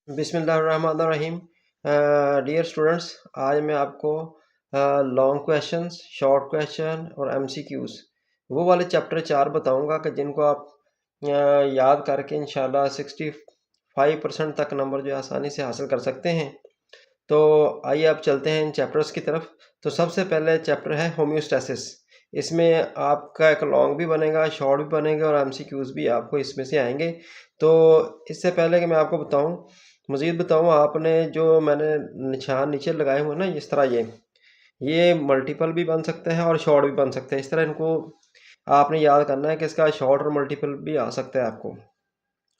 बिस्मिल्लाहिर्रहमानिर्रहीम। Dear students, आज मैं आपको लॉन्ग क्वेश्चंस, शॉर्ट क्वेश्चन और एमसीक्यूज़ वो वाले चैप्टर 4 बताऊंगा कि जिनको आप याद करके इंशाल्लाह 65% तक नंबर जो है आसानी से हासिल कर सकते हैं। तो आइए अब चलते हैं इन चैप्टर्स की तरफ। तो सबसे पहले चैप्टर है होम्योस्टैसिस। इसमें आपका एक लॉन्ग भी बनेगा, शॉर्ट भी बनेगा और एमसीक्यूज़ भी आपको इसमें से आएंगे। तो इससे पहले कि मैं आपको बताऊं, मज़ीद बताऊं, आपने जो मैंने निशान नीचे लगाए हुए हैं ना, इस तरह ये मल्टीपल भी बन सकते हैं और शॉर्ट भी बन सकते हैं। इस तरह इनको आपने याद करना है कि इसका शॉर्ट और मल्टीपल भी आ सकता है आपको।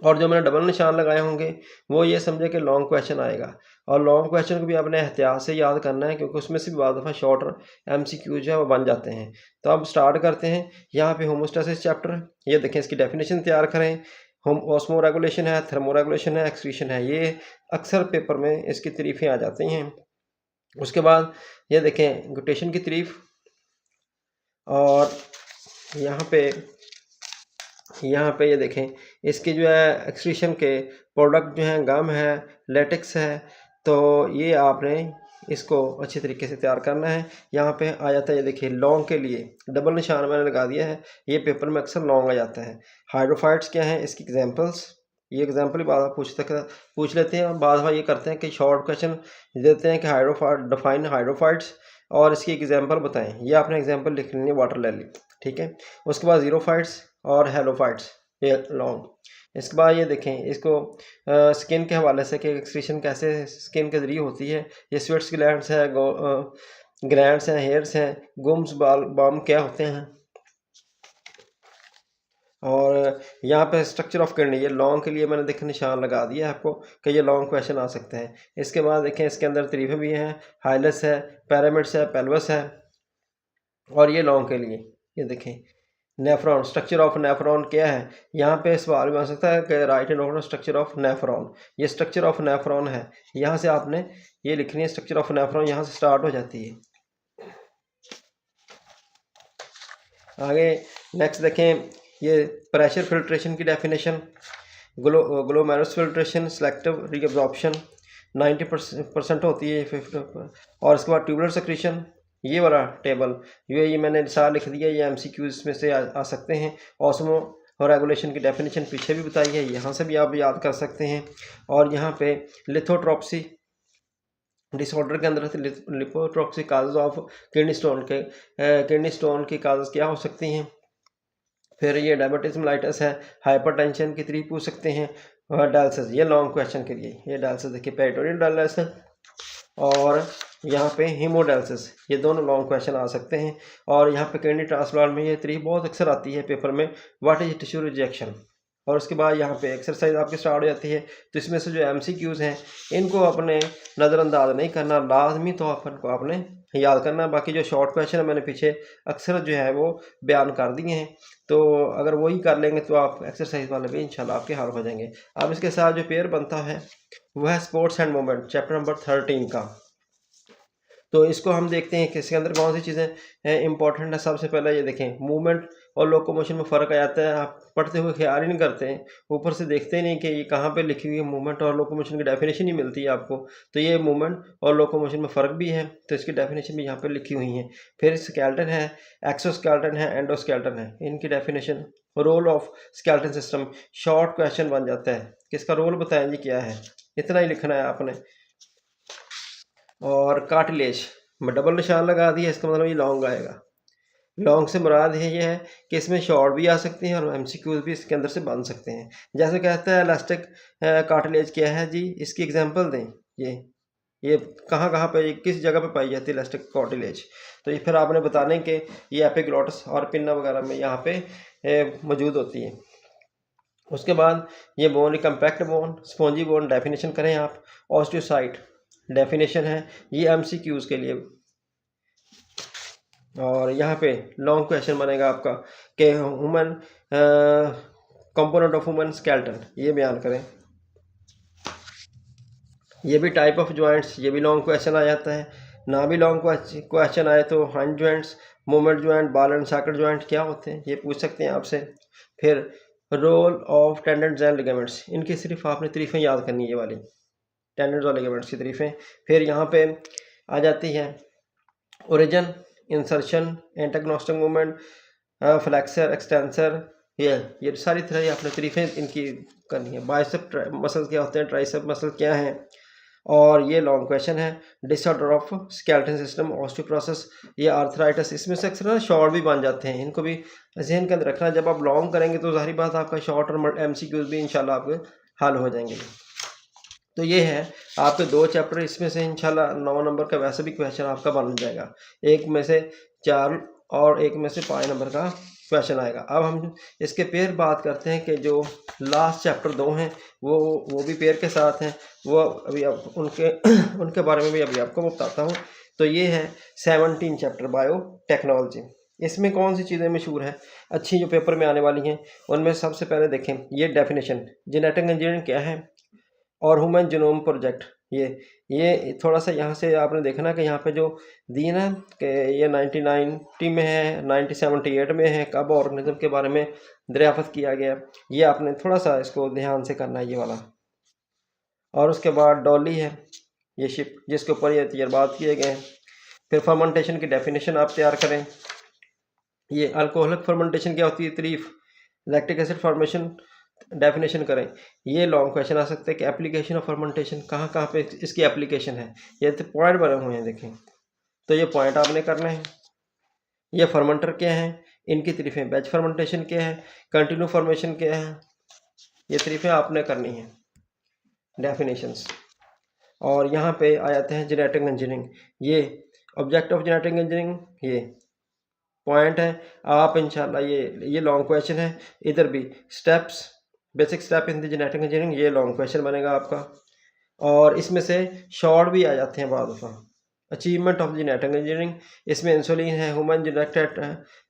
और जो मैंने डबल निशान लगाए होंगे वो ये समझे कि लॉन्ग क्वेश्चन आएगा। और लॉन्ग क्वेश्चन को भी आपने एहतियात से याद करना है, क्योंकि उसमें से भी बाद दफ़ा शॉर्ट एमसीक्यू जो है वो बन जाते हैं। तो अब स्टार्ट करते हैं। यहाँ पे होमोस्टैसिस चैप्टर, ये देखें, इसकी डेफिनेशन तैयार करें। होम ऑस्मो रेगुलेशन है, थर्मो रेगुलेशन है, एक्सक्रीशन है। ये अक्सर पेपर में इसकी तारीफ़ें आ जाती हैं। उसके बाद ये देखें ग्लूटेशन की तारीफ, और यहाँ पे ये देखें इसके जो है एक्सक्रीशन के प्रोडक्ट जो हैं, गम है, लेटेक्स है। तो ये आपने इसको अच्छी तरीके से तैयार करना है। यहाँ पे आ जाता है, ये देखिए लॉन्ग के लिए डबल निशान मैंने लगा दिया है। ये पेपर में अक्सर लॉन्ग आ जाता है। हाइड्रोफाइट्स क्या हैं, इसकी एग्जांपल्स, ये एग्जांपल भी बाद पूछ लेते हैं। बाद में ये करते हैं कि शॉर्ट क्वेश्चन देते हैं कि हाइड्रोफाइट, डिफाइन हाइड्रोफाइट्स और इसकी एग्जांपल बताएं। ये आपने एग्जांपल लिख लेनी है, वाटर लिली, ठीक है। उसके बाद ज़ीरोफाइट्स और हेलोफाइट्स, ये लॉन्ग। इसके बाद ये देखें इसको स्किन के हवाले से कि एक्सक्रीशन कैसे स्किन के जरिए होती है। ये स्वेट्स ग्लैंड्स है, ग्लैंड्स हैं, हेयर्स हैं, गुम्स, बाल, बाम क्या होते हैं। और यहाँ पे स्ट्रक्चर ऑफ किडनी, ये लॉन्ग के लिए मैंने देखें निशान लगा दिया है आपको कि ये लॉन्ग क्वेश्चन आ सकते हैं। इसके बाद देखें इसके अंदर तरीफे भी हैं, हाइलस है, पैरामिड्स है, पेल्वस है। और ये लॉन्ग के लिए ये देखें नेफ्रॉन, स्ट्रक्चर ऑफ नेफ्रॉन क्या है। यहाँ पे सवाल भी आ सकता है कि right end of structure of nephron, ये स्ट्रक्चर ऑफ नेफ्रॉन है। यहाँ से आपने ये लिखनी है, स्ट्रक्चर ऑफ नेफ्रॉन यहाँ से स्टार्ट हो जाती है। आगे नेक्स्ट देखें, ये प्रेशर फिल्ट्रेशन की definition, glomerulus filtration, selective reabsorption 90% होती है 50। और इसके बाद ट्यूबुलर सेक्रेशन, ये वाला टेबल ये मैंने सारा लिख दिया। ये एमसीक्यूज में से आ सकते हैं। ऑस्मो और रेगुलेशन की डेफिनेशन पीछे भी बताई है, यहाँ से भी आप याद कर सकते हैं। और यहाँ पे लिथोट्रोप्सी डिसऑर्डर के अंदर लिथोट्रोप्सी काजेज ऑफ किडनी स्टोन के किडनी स्टोन की काजेज क्या हो सकती हैं। फिर ये डायबिटीज मेलाइटस है, हाइपरटेंशन की तरीफ पूछ सकते हैं। डायलिसिस, ये लॉन्ग क्वेश्चन के लिए ये डायलिसिस देखिए, पेरिटोनियल डायलिसिस और यहाँ पे हीमोडायलिसिस, ये दोनों लॉन्ग क्वेश्चन आ सकते हैं। और यहाँ पे किडनी ट्रांसप्लांट में ये तरीफ बहुत अक्सर आती है पेपर में, व्हाट इज टिश्यू रिजेक्शन। और उसके बाद यहाँ पे एक्सरसाइज आपकी स्टार्ट हो जाती है। तो इसमें से जो एमसीक्यूज़ हैं इनको अपने नज़रअंदाज नहीं करना, लाजमी तो आपको आपने याद करना। बाकी जो शॉर्ट क्वेश्चन है मैंने पीछे अक्सर जो है वो बयान कर दिए हैं, तो अगर वही कर लेंगे तो आप एक्सरसाइज वाले भी इंशाल्लाह आपके हल हो जाएंगे। अब इसके साथ जो पेयर बनता है वो है sports and movement, chapter number 13 का। तो इसको हम देखते हैं कि इसके अंदर कौन सी चीज़ें इंपॉर्टेंट है। सबसे पहले ये देखें, मूवमेंट और लोकोमोशन में फ़र्क आ जाता है। आप पढ़ते हुए ख्याल ही नहीं करते हैं, ऊपर से देखते ही नहीं कि ये कहाँ पे लिखी हुई है। मूवमेंट और लोकोमोशन की डेफिनेशन ही मिलती है आपको। तो ये मूवमेंट और लोकोमोशन में फ़र्क भी है, तो इसकी डेफिनेशन भी यहाँ पर लिखी हुई है। फिर स्केलेटन है, एक्सोस्केलेटन है, एंडोस्केलेटन है, इनकी definition. Role of skeleton system, short question बन जाता है, किसका रोल बताएं जी क्या है, इतना ही लिखना है आपने। और कार्टिलेज में डबल निशान लगा दिया, इसका मतलब ये लॉन्ग आएगा। लॉन्ग से मुराद है ये है कि इसमें शॉर्ट भी आ सकते हैं और एमसीक्यूज भी इसके अंदर से बन सकते हैं। जैसे कहता है इलास्टिक कार्टिलेज क्या है जी, इसकी एग्जांपल दें। ये कहाँ कहाँ पे, किस जगह पे पाई जाती है इलास्टिक कार्टिलेज। तो ये फिर आपने बताने के ये एपिग्लॉटिस और पिन्ना वगैरह में यहाँ पे मौजूद होती है। उसके बाद ये bone, compact bone, spongy bone, definition करें आप। ऑस्टियोसाइट डेफिनेशन है, ये एमसीक्यूज के लिए। और यहाँ पे लॉन्ग क्वेश्चन बनेगा आपका कि human component of human skeleton, ये बयान करें। ये भी टाइप ऑफ जॉइंट्स, ये भी लॉन्ग क्वेश्चन आ जाता है। ना भी लॉन्ग क्वेश्चन आए तो hand joints, movement joint, ball and socket joint क्या होते हैं, ये पूछ सकते हैं आपसे। फिर role of tendons and ligaments, इनकी सिर्फ आपने तारीफें याद करनी है ये वाली। टेंडेंट्स और लिगामेंट्स की तारीफें। फिर यहाँ पे आ जाती है origin, insertion, antagonistic movement, flexor, extensor, ये सारी तरह आपने तारीफें इनकी करनी है। बाइसेप मसल क्या होते हैं, ट्राइसेप मसल क्या है, और ये लॉन्ग क्वेश्चन है। Disorder of skeleton system, osteoporosis, ये आर्थराइटिस, इसमें से अक्सर ना शॉर्ट भी बन जाते हैं, इनको भी जहन के अंदर रखना। जब आप लॉन्ग करेंगे तो जाहिर बात आपका शॉर्ट और MCQs भी इंशाल्लाह आपके हल हो जाएंगे। तो ये है आपके 2 चैप्टर, इसमें से इंशाल्लाह 9 नंबर का वैसे भी क्वेश्चन आपका बन जाएगा, एक में से 4 और एक में से 5 नंबर का क्वेश्चन आएगा। अब हम इसके पेयर बात करते हैं कि जो लास्ट चैप्टर 2 हैं वो भी पेयर के साथ हैं, वो अभी अब उनके बारे में भी अभी आपको बताता हूँ। तो ये है 17 चैप्टर बायोटेक्नोलॉजी। इसमें कौन सी चीज़ें मशहूर हैं अच्छी जो पेपर में आने वाली हैं, उनमें सबसे पहले देखें ये डेफिनेशन, जेनेटिक इंजीनियरिंग क्या है और ह्यूमन जीनोम प्रोजेक्ट। ये थोड़ा सा यहाँ से आपने देखना कि यहाँ पे जो दी ना कि ये 1990 में है, 1978 में है, कब ऑर्गेनिज्म के बारे में दरियाफ्त किया गया, ये आपने थोड़ा सा इसको ध्यान से करना है ये वाला। और उसके बाद डॉली है, ये शिप जिसके ऊपर ये तजर्बात किए गए हैं। फिर फर्मेंटेशन की डेफिनेशन आप तैयार करें। ये अल्कोहलिक फर्मेंटेशन क्या होती है, तारीफ। लैक्टिक एसिड फॉर्मेशन डेफिनेशन करें। ये लॉन्ग क्वेश्चन आ सकते हैं कि एप्लीकेशन ऑफ फर्मेंटेशन कहाँ कहाँ पे इसकी एप्लीकेशन है, ये तो पॉइंट बने हुए हैं देखें, तो ये पॉइंट आपने करना है। ये फर्मेंटर क्या है, इनकी तारीफें। बैच फर्मेंटेशन क्या है, कंटिन्यू फॉर्मेशन क्या है, ये तारीफें आपने करनी है, डेफिनेशंस। और यहाँ पे आ जाते हैं जेनेटिक इंजीनियरिंग, ये ऑब्जेक्ट ऑफ जेनेटिक इंजीनियरिंग, ये पॉइंट है। आप इंशाल्लाह ये लॉन्ग क्वेश्चन है, इधर भी steps, basic step in the genetic engineering, ये लॉन्ग क्वेश्चन बनेगा आपका। और इसमें से शॉर्ट भी आ जाते हैं बाद दफ़ा। अचीवमेंट ऑफ जेनेटिक इंजीनियरिंग, इसमें इंसुलिन है, ह्यूमन जेनेटिक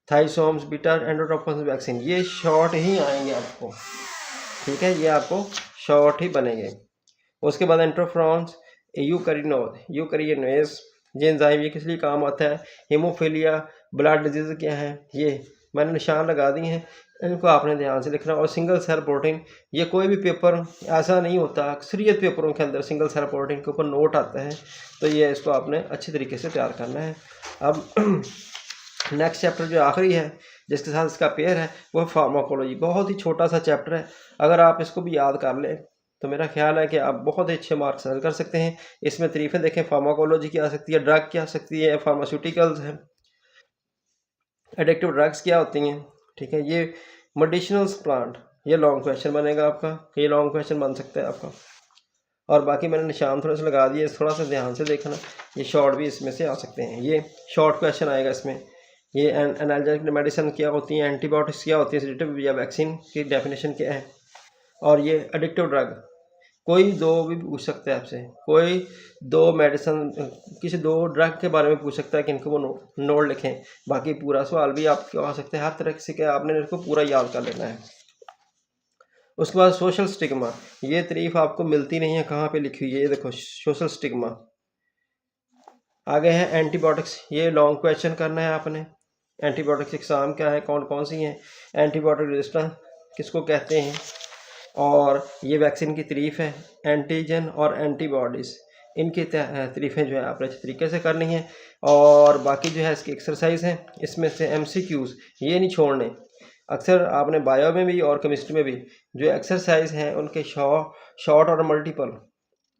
थाइसोम्स, बीटा एंडोट्रोपिन वैक्सीन, ये शॉर्ट ही आएंगे आपको, ठीक है, ये आपको शॉर्ट ही बनेंगे। उसके बाद इंटरफ्रॉन्स, यूकैरियोनेज, ये एंजाइम ये किस लिए काम आता है, हीमोफीलिया, ब्लड डिजीज़ क्या है, ये मैंने निशान लगा दिए हैं, इनको आपने ध्यान से लिखना। और सिंगल सेल प्रोटीन, ये कोई भी पेपर ऐसा नहीं होता, अक्सरियत पेपरों के अंदर सिंगल सेल प्रोटीन के ऊपर नोट आता है, तो ये इसको आपने अच्छी तरीके से तैयार करना है। अब नेक्स्ट चैप्टर जो आखिरी है जिसके साथ इसका पेयर है वो फार्माकोलॉजी, बहुत ही छोटा सा चैप्टर है, अगर आप इसको भी याद कर लें तो मेरा ख्याल है कि आप बहुत ही अच्छे मार्क्स हासिल कर सकते हैं। इसमें तारीफें देखें, फार्माकोलॉजी क्या आ सकती है, ड्रग क्या आ सकती है, फार्मास्यूटिकल्स है, एडिक्टिव ड्रग्स क्या होती हैं, ठीक है, ये मेडिसिनल्स प्लांट, ये लॉन्ग क्वेश्चन बनेगा आपका, ये लॉन्ग क्वेश्चन बन सकता है आपका। और बाकी मैंने निशान थोड़े से लगा दिए, थोड़ा सा ध्यान से देखना, ये शॉर्ट भी इसमें से आ सकते हैं, ये शॉर्ट क्वेश्चन आएगा इसमें। ये एनाल्जेसिक मेडिसिन क्या होती हैं, एंटीबायोटिक्स क्या होती है, सेडेटिव या वैक्सीन की डेफिनेशन क्या है। और ये एडिक्टिव ड्रग, कोई 2 भी पूछ सकता है आपसे, कोई 2 मेडिसिन, किसी 2 ड्रग के बारे में पूछ सकता है कि इनको वो नोट लिखें। बाकी पूरा सवाल भी आपको आ सकता है, हर तरह से क्या आपने इसको पूरा याद कर लेना है। उसके बाद सोशल स्टिग्मा, ये तारीफ आपको मिलती नहीं है, कहाँ पे लिखी हुई है, ये देखो सोशल स्टिग्मा। आगे है एंटीबायोटिक्स, ये लॉन्ग क्वेश्चन करना है आपने। एंटीबायोटिक्स एग्जाम क्या है, कौन कौन सी हैं, एंटीबायोटिक रेजिस्टेंस किसको कहते हैं, और ये वैक्सीन की तारीफ है, एंटीजन और एंटीबॉडीज़, इनकी तारीफ़ें जो है आपने अच्छे तरीके से करनी है। और बाकी जो है इसकी एक्सरसाइज है, इसमें से MCQs ये नहीं छोड़ने। अक्सर आपने बायो में भी और केमिस्ट्री में भी जो एक्सरसाइज हैं उनके शॉर्ट और मल्टीपल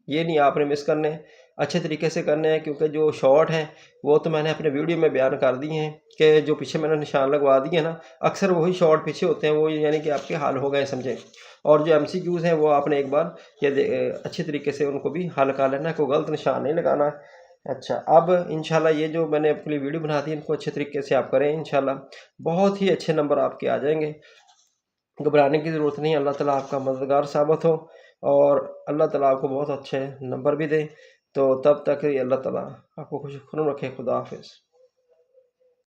ये नहीं आपने मिस करने, अच्छे तरीके से करने हैं, क्योंकि जो शॉर्ट हैं वो तो मैंने अपने वीडियो में बयान कर दिए हैं कि जो पीछे मैंने निशान लगवा दिए ना, अक्सर वही शॉर्ट पीछे होते हैं, वो यानी कि आपके हल हो गए समझे। और जो MCQs हैं वो आपने एक बार ये अच्छे तरीके से उनको भी हल कर लेना, कोई गलत निशान नहीं लगाना। अच्छा, अब इंशाल्लाह ये जो मैंने अपनी वीडियो बना दी इनको अच्छे तरीके से आप करें, इंशाल्लाह बहुत ही अच्छे नंबर आपके आ जाएंगे, घबराने की ज़रूरत नहीं। अल्लाह ताला आपका मददगार साबित हो और अल्लाह ताला आपको बहुत अच्छे नंबर भी दे। तो तब तक अल्लाह ताला आपको खुश रखे। खुदा हाफिज़।